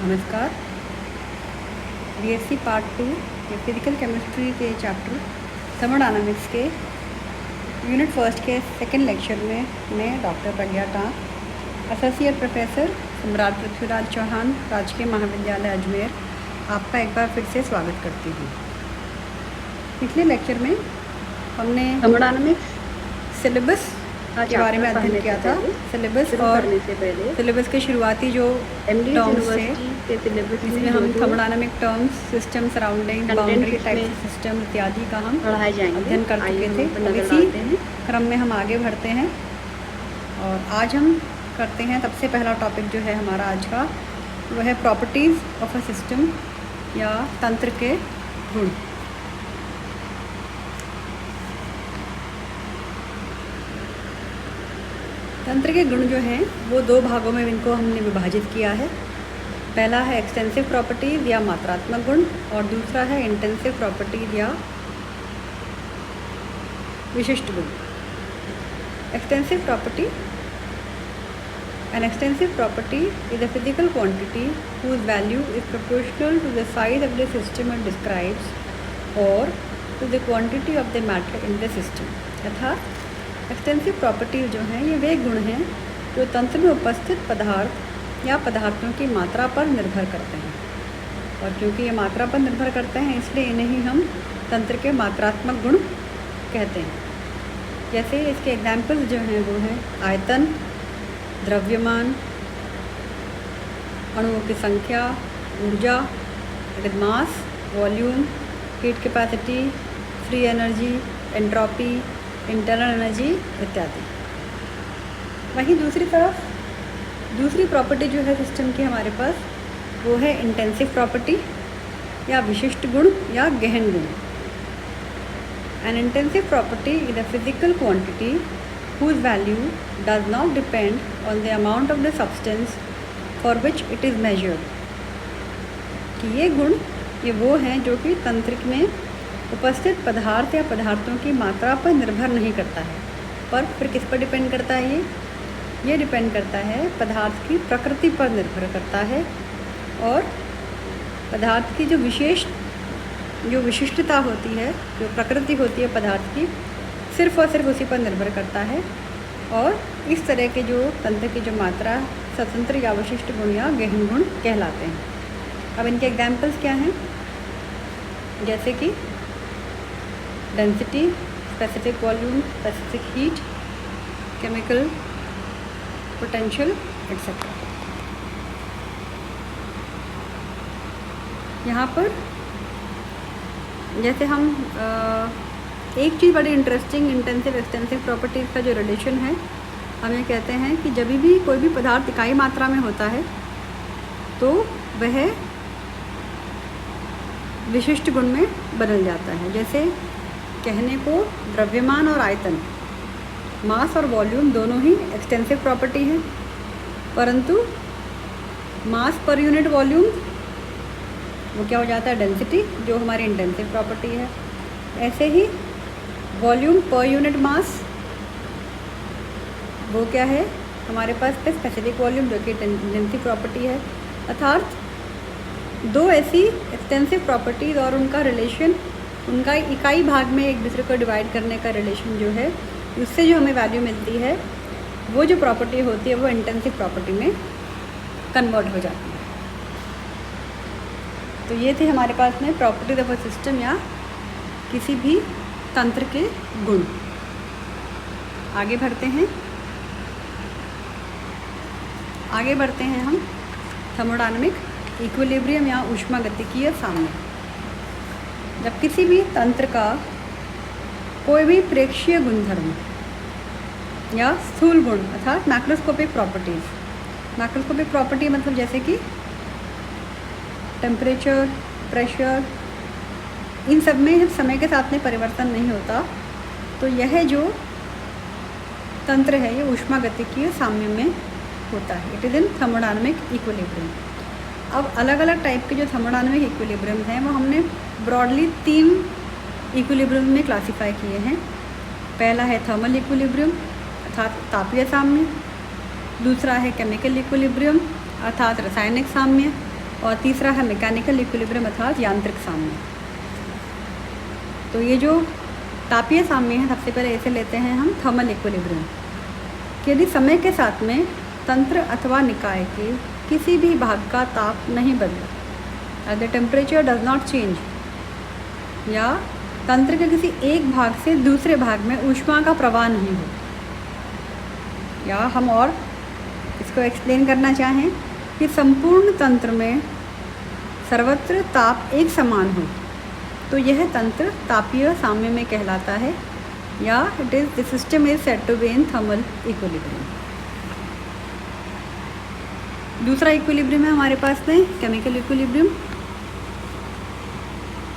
नमस्कार। BSc part 2 के physical chemistry के चैप्टर थर्मोडायनामिक्स के यूनिट फर्स्ट के सेकंड लेक्चर में मैं डॉक्टर प्रज्ञा टांक, एसोसिएट प्रोफेसर सम्राट पृथ्वीराज चौहान, राजकीय महाविद्यालय अजमेर, आपका एक बार फिर से स्वागत करती हूँ। पिछले लेक्चर में हमने थर्मोडायनामिक्स सिलेबस के बारे में अध्ययन किया था। सिलेबस और सिलेबस के शुरुआती जो टर्म्स थे, इसमें हम thermodynamic terms, system, surrounding, boundary, type system इत्यादि का हम अध्ययन कर चुके थे। अब इसी क्रम में हम आगे बढ़ते हैं और आज हम करते हैं सबसे पहला टॉपिक जो है हमारा आज का, वह है प्रॉपर्टीज़ ऑफ अ सिस्टम या तंत्र के गुण। तंत्र के गुण जो हैं वो दो भागों में इनको हमने विभाजित किया है। पहला है एक्सटेंसिव प्रॉपर्टीज़ या मात्रात्मक गुण और दूसरा है इंटेंसिव प्रॉपर्टीज़ या विशिष्ट गुण। Extensive property, an extensive property is a physical quantity whose value is proportional to the size of the system it describes or to the quantity of the matter in the system। अर्थात extensive properties जो हैं ये वे गुण हैं जो तंत्र में उपस्थित पदार्थ या पदार्थों की मात्रा पर निर्भर करते हैं, और क्योंकि ये मात्रा पर निर्भर करते हैं इसलिए इन्हें ही हम तंत्र के मात्रात्मक गुण कहते हैं। जैसे इसके एग्जाम्पल्स जो हैं वो हैं आयतन, द्रव्यमान, अणुओं की संख्या, ऊर्जा, mass, volume, heat capacity, free energy, entropy, internal energy इत्यादि। वहीं दूसरी तरफ दूसरी प्रॉपर्टी जो है सिस्टम की हमारे पास वो है इंटेंसिव प्रॉपर्टी या विशिष्ट गुण या गहन गुण। N intensive property is a physical quantity whose value does not depend on the amount of the substance for which it is measured। कि ये गुण ये वो हैं जो कि तंत्र में उपस्थित पदार्थ या पदार्थों की मात्रा पर निर्भर नहीं करता है, पर फिर किस पर डिपेंड करता है? ये डिपेंड करता है पदार्थ की प्रकृति पर निर्भर करता है, और पदार्थ की जो विशिष्टता होती है, जो प्रकृति होती है पदार्थ की, सिर्फ और सिर्फ उसी पर निर्भर करता है। और इस तरह के जो तंत्र की जो मात्रा स्वतंत्र या विशिष्ट गुण या गहन गुण कहलाते हैं। अब इनके एग्जाम्पल्स क्या हैं? जैसे कि density, specific volume, specific heat, chemical potential etcetera. यहाँ पर जैसे हम एक चीज़ बड़ी इंटरेस्टिंग इंटेंसिव एक्सटेंसिव प्रॉपर्टीज़ का जो रिलेशन है, हम ये कहते हैं कि जब भी कोई भी पदार्थ इकाई मात्रा में होता है तो वह विशिष्ट गुण में बदल जाता है। जैसे कहने को द्रव्यमान और आयतन, मास और वॉल्यूम दोनों ही एक्सटेंसिव प्रॉपर्टी हैं, परंतु मास पर यूनिट वॉल्यूम वो क्या हो जाता है? डेंसिटी, जो हमारी इंटेंसिव प्रॉपर्टी है। ऐसे ही वॉल्यूम पर यूनिट मास वो क्या है? हमारे पास स्पेसिफिक वॉल्यूम जो कि इंटेंसिव प्रॉपर्टी है। अर्थात दो ऐसी एक्सटेंसिव प्रॉपर्टीज़ और उनका रिलेशन, उनका इकाई भाग में एक दूसरे को डिवाइड करने का रिलेशन जो है, उससे जो हमें वैल्यू मिलती है, वो जो प्रॉपर्टी होती है वो इंटेंसिव प्रॉपर्टी में कन्वर्ट हो जाती है। तो ये थे हमारे पास में प्रॉपर्टीज ऑफ अ सिस्टम या किसी भी तंत्र के गुण। आगे बढ़ते हैं हम थर्मोडायनामिक इक्विलिब्रियम या ऊष्मागतिकीय साम्य। जब किसी भी तंत्र का कोई भी प्रेक्षीय गुणधर्म या स्थूल गुण अर्थात मैक्रोस्कोपिक प्रॉपर्टी मतलब जैसे कि टेम्परेचर, प्रेशर, इन सब में समय के साथ में परिवर्तन नहीं होता, तो यह जो तंत्र है ये ऊष्मागतिकीय साम्य में होता है। It is in thermodynamic equilibrium. अब अलग अलग टाइप के जो थर्मोडायनामिक इक्विलिब्रियम हैं वो हमने ब्रॉडली 3 इक्विलिब्रियम में क्लासीफाई किए हैं। पहला है थर्मल इक्विलिब्रियम अर्थात तापीय साम्य, दूसरा है केमिकल इक्विलिब्रियम अर्थात रासायनिक साम्य, और तीसरा है मैकेनिकल इक्विलिब्रियम अर्थात यांत्रिक साम्य। तो ये जो तापीय साम्य है, सबसे पहले इसे लेते हैं हम थर्मल इक्विलिब्रियम। यदि समय के साथ में तंत्र अथवा निकाय के किसी भी भाग का ताप नहीं बदला, the temperature does not change, या तंत्र के किसी एक भाग से दूसरे भाग में ऊष्मा का प्रवाह नहीं हो, या हम और इसको एक्सप्लेन करना चाहें कि संपूर्ण तंत्र में सर्वत्र ताप एक समान हो, तो यह तंत्र तापीय साम्य में कहलाता है, या it is the system is said to be in thermal equilibrium. दूसरा इक्विलिब्रियम है हमारे पास में केमिकल इक्विलिब्रियम।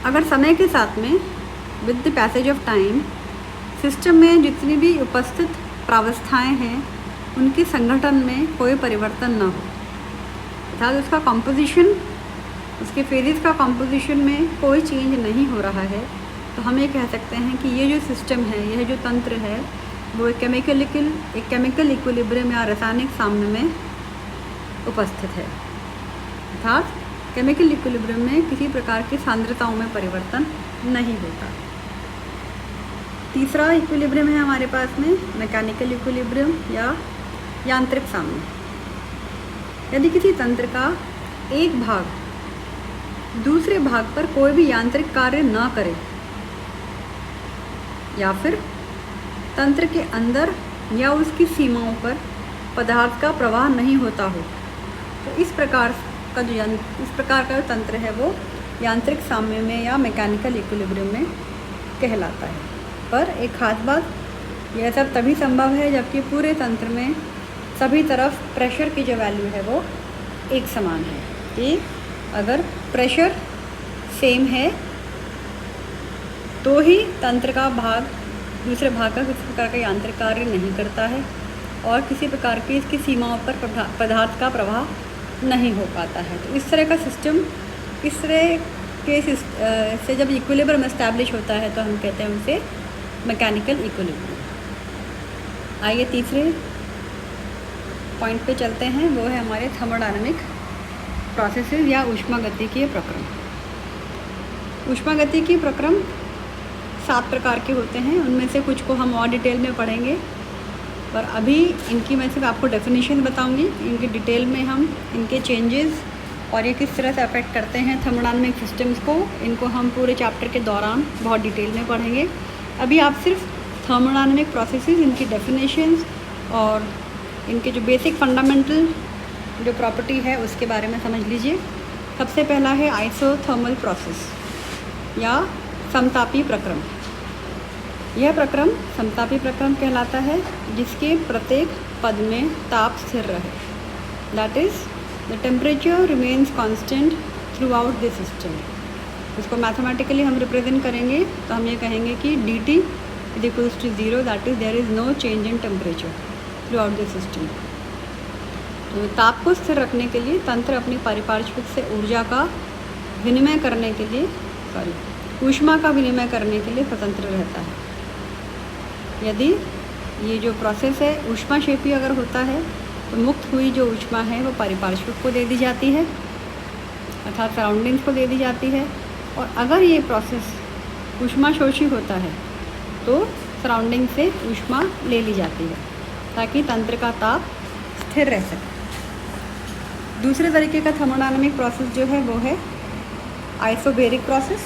अगर समय के साथ में with the passage of time system में जितनी भी उपस्थित प्रावस्थाएं हैं उनके संगठन में कोई परिवर्तन न हो, अर्थात उसका कॉम्पोजिशन, उसके फेजेस का कॉम्पोजिशन में कोई चेंज नहीं हो रहा है, तो हम ये कह सकते हैं कि ये जो सिस्टम है, यह जो तंत्र है, वो एक केमिकल इक्विलिब्रियम या रासायनिक साम्य में उपस्थित है। अर्थात केमिकल इक्विलिब्रियम में किसी प्रकार की सांद्रताओं में परिवर्तन नहीं होता। तीसरा इक्विलिब्रियम है हमारे पास में मैकेनिकल इक्विलिब्रियम या यांत्रिक साम्य। यदि किसी तंत्र का एक भाग दूसरे भाग पर कोई भी यांत्रिक कार्य न करे, या फिर तंत्र के अंदर या उसकी सीमाओं पर पदार्थ का प्रवाह नहीं होता हो, तो इस प्रकार का जो तंत्र है वो यांत्रिक साम्य में या मैकेनिकल इक्विलिब्रियम में कहलाता है। पर एक खास बात, यह सब तभी संभव है जबकि पूरे तंत्र में सभी तरफ प्रेशर की जो वैल्यू है वो एक समान है। कि अगर प्रेशर सेम है तो ही तंत्र का भाग दूसरे भाग का किसी प्रकार का यांत्रिक कार्य नहीं करता है और किसी प्रकार की इसकी सीमाओं पर पदार्थ का प्रवाह नहीं हो पाता है। तो इस तरह का सिस्टम, इस तरह के से जब इक्विलिब्रियम एस्टैब्लिश होता है तो हम कहते हैं उसे मैकेनिकल इक्विलिब्रियम। आइए तीसरे पॉइंट पे चलते हैं, वो है हमारे थर्मोडायनामिक प्रोसेसेस या ऊष्मागतिकीय प्रक्रम। ऊष्मागतिकीय प्रक्रम 7 प्रकार के होते हैं, उनमें से कुछ को हम और डिटेल में पढ़ेंगे, पर अभी इनकी मैं सिर्फ आपको डेफिनेशन बताऊंगी। इनकी डिटेल में हम इनके चेंजेस और ये किस तरह से अफेक्ट करते हैं थर्मोडायनामिक सिस्टम्स को, इनको हम पूरे चैप्टर के दौरान बहुत डिटेल में पढ़ेंगे। अभी आप सिर्फ थर्मोडायनामिक प्रोसेसेस, इनकी डेफिनेशंस और इनके जो बेसिक फंडामेंटल जो प्रॉपर्टी है उसके बारे में समझ लीजिए। सबसे पहला है आइसोथर्मल प्रोसेस या समतापी प्रक्रम। यह प्रक्रम समतापी प्रक्रम कहलाता है जिसके प्रत्येक पद में ताप स्थिर रहे, that is the temperature remains constant throughout the system. इसको मैथमेटिकली हम रिप्रेजेंट करेंगे तो हम ये कहेंगे कि dt is equals to 0, that is there is no change in temperature throughout the system. तो ताप को स्थिर रखने के लिए तंत्र अपनी पारिपार्श्विक से ऊर्जा का विनिमय करने के लिए ऊष्मा का विनिमय करने के लिए स्वतंत्र रहता है। यदि ये जो प्रोसेस है ऊष्माक्षेपी अगर होता है तो मुक्त हुई जो ऊष्मा है वो पारिपार्श्विक को दे दी जाती है, अर्थात सराउंडिंग्स को दे दी जाती है। और अगर ये प्रोसेस ऊष्माशोषी होता है तो सराउंडिंग से ऊष्मा ले ली जाती है ताकि तंत्र का ताप स्थिर रह सके। दूसरे तरीके का थर्मोडायनामिक प्रोसेस जो है वो है आइसोबेरिक प्रोसेस।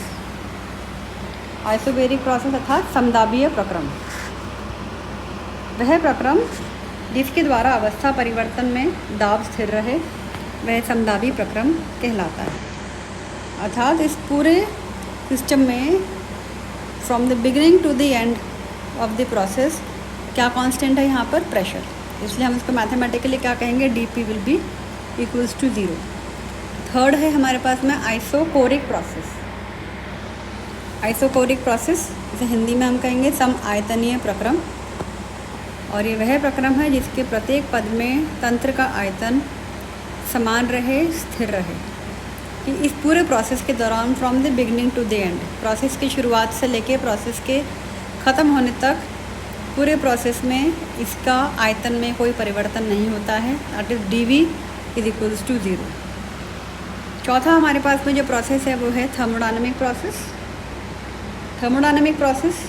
आइसोबेरिक प्रोसेस अर्थात समदाबीय प्रक्रम। वह प्रक्रम जिसके द्वारा अवस्था परिवर्तन में दाब स्थिर रहे वह समदाबी प्रक्रम कहलाता है। अर्थात इस पूरे सिस्टम में from the beginning to the end of the process क्या कांस्टेंट है यहाँ पर? प्रेशर। इसलिए हम इसको मैथमेटिकली क्या कहेंगे? dp will be equals to 0। Third है हमारे पास में आइसोकोरिक प्रोसेस। आइसोकोरिक प्रोसेस इसे हिंदी में हम कहेंगे सम आयतनीय प्रक्रम, और ये वह प्रक्रम है जिसके प्रत्येक पद में तंत्र का आयतन समान रहे, स्थिर रहे। कि इस पूरे प्रोसेस के दौरान from the beginning to the end, process की शुरुआत से लेके प्रोसेस के ख़त्म होने तक पूरे प्रोसेस में इसका आयतन में कोई परिवर्तन नहीं होता है, that is dv is equals to 0। चौथा हमारे पास में जो प्रोसेस है वो है थर्मोडायनेमिक प्रोसेस। थर्मोडायनेमिक प्रोसेस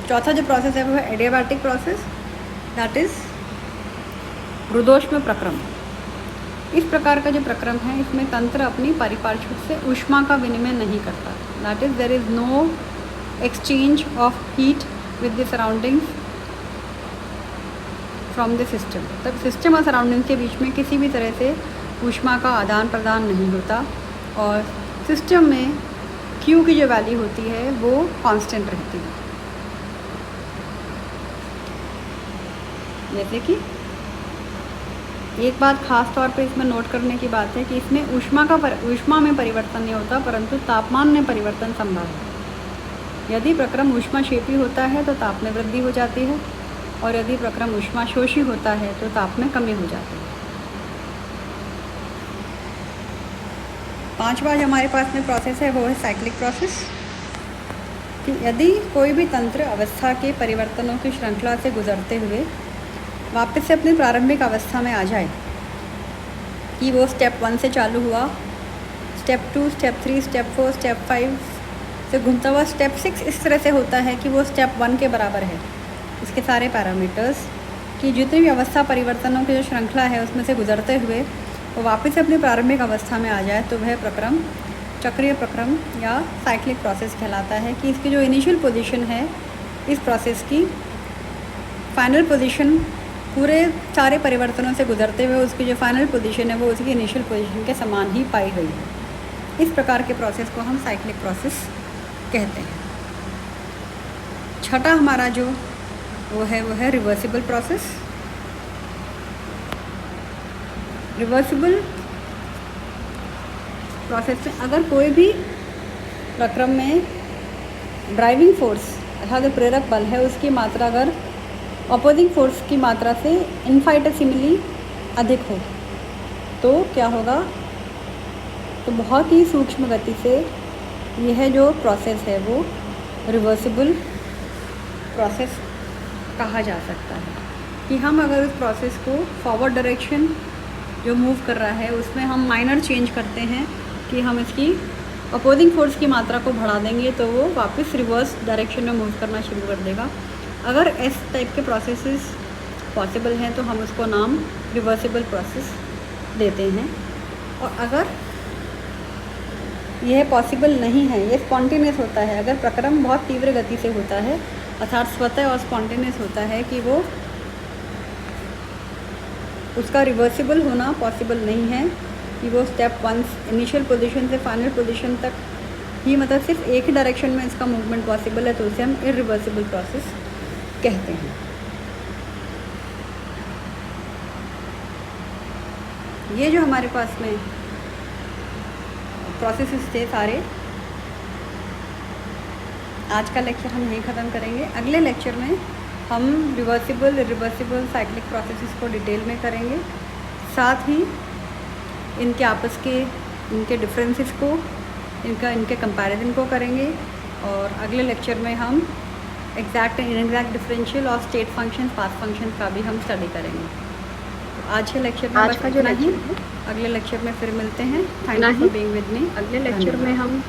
चौथा जो प्रोसेस है वो है एडियाबैटिक प्रोसेस, दैट इज़ रुद्धोष्म प्रक्रम। इस प्रकार का जो प्रक्रम है इसमें तंत्र अपनी परिपार्श्विक से ऊष्मा का विनिमय नहीं करता, that is there is no exchange of heat with the surroundings from the system. तब सिस्टम और सराउंडिंग के बीच में किसी भी तरह से ऊष्मा का आदान प्रदान नहीं होता और सिस्टम में Q की जो वैल्यू होती है वो कांस्टेंट रहती है। जैसे कि एक बात खास तौर पे इसमें नोट करने की बात है कि इसमें ऊष्मा में परिवर्तन नहीं होता परंतु तापमान में परिवर्तन संभव है। यदि प्रक्रम ऊष्माक्षेपी होता है तो ताप में वृद्धि हो जाती है और यदि प्रक्रम ऊष्माशोषी होता है तो ताप में कमी हो जाती है। पांचवा जो हमारे पास में प्रोसेस है वो है साइक्लिक प्रोसेस। कि यदि कोई भी तंत्र अवस्था के परिवर्तनों की श्रृंखला से गुजरते हुए वापस से अपनी प्रारंभिक अवस्था में आ जाए कि वो स्टेप 1 से चालू हुआ, स्टेप 2, स्टेप 3, स्टेप 4, स्टेप 5 से घूमता हुआ स्टेप 6 इस तरह से होता है कि वो स्टेप 1 के बराबर है। इसके सारे पैरामीटर्स की जितनी भी अवस्था परिवर्तनों की जो श्रृंखला है उसमें से गुजरते हुए वो वापस से अपनी प्रारंभिक अवस्था में आ जाए तो वह प्रक्रम चक्रीय प्रक्रम या साइक्लिक प्रोसेस कहलाता है। कि इसकी जो इनिशियल पोजीशन है इस प्रोसेस की फाइनल पोजीशन पूरे सारे परिवर्तनों से गुजरते हुए उसकी जो फाइनल पोजीशन है वो उसकी इनिशियल पोजीशन के समान ही पाई गई है। इस प्रकार के प्रोसेस को हम साइक्लिक प्रोसेस कहते हैं। छठा हमारा जो वो है रिवर्सिबल प्रोसेस। रिवर्सिबल प्रोसेस में अगर कोई भी प्रक्रम में ड्राइविंग फोर्स अर्थात जो प्रेरक बल है उसकी मात्रा अगर अपोजिंग फोर्स की मात्रा से इनफाइनेटिमली अधिक हो तो क्या होगा, तो बहुत ही सूक्ष्म गति से यह जो प्रोसेस है वो रिवर्सिबल प्रोसेस कहा जा सकता है। कि हम अगर उस प्रोसेस को फॉरवर्ड डायरेक्शन जो मूव कर रहा है उसमें हम माइनर चेंज करते हैं कि हम इसकी अपोजिंग फोर्स की मात्रा को बढ़ा देंगे तो वो वापस रिवर्स डायरेक्शन में मूव करना शुरू कर देगा। अगर इस टाइप के प्रोसेसेस पॉसिबल हैं तो हम उसको नाम रिवर्सिबल प्रोसेस देते हैं। और अगर यह पॉसिबल नहीं है, ये स्पॉन्टेनियस होता है, अगर प्रक्रम बहुत तीव्र गति से होता है अर्थात स्वतः और स्पॉन्टेनियस होता है कि वो उसका रिवर्सिबल होना पॉसिबल नहीं है कि वो स्टेप 1 इनिशियल पोजीशन से फाइनल पोजीशन तक ही मतलब सिर्फ एक ही डायरेक्शन में इसका मूवमेंट पॉसिबल है तो उसे हम इरिवर्सिबल प्रोसेस कहते हैं। ये जो हमारे पास में प्रोसेसेस थे सारे, आज का लेक्चर हम यहीं ख़त्म करेंगे। अगले लेक्चर में हम रिवर्सिबल इरिवर्सिबल साइक्लिक प्रोसेसेस को डिटेल में करेंगे, साथ ही इनके आपस के इनके डिफरेंसेस को इनके कंपैरिजन को करेंगे। और अगले लेक्चर में हम एग्जैक्ट एंड इनएग्जैक्ट डिफरेंशियल और स्टेट फंक्शन पाथ फंक्शन का भी हम स्टडी करेंगे। तो आज के लेक्चर में आज का जो लेक्चर है अगले लेक्चर में फिर मिलते हैं। Thank you for being with me. अगले लेक्चर में हम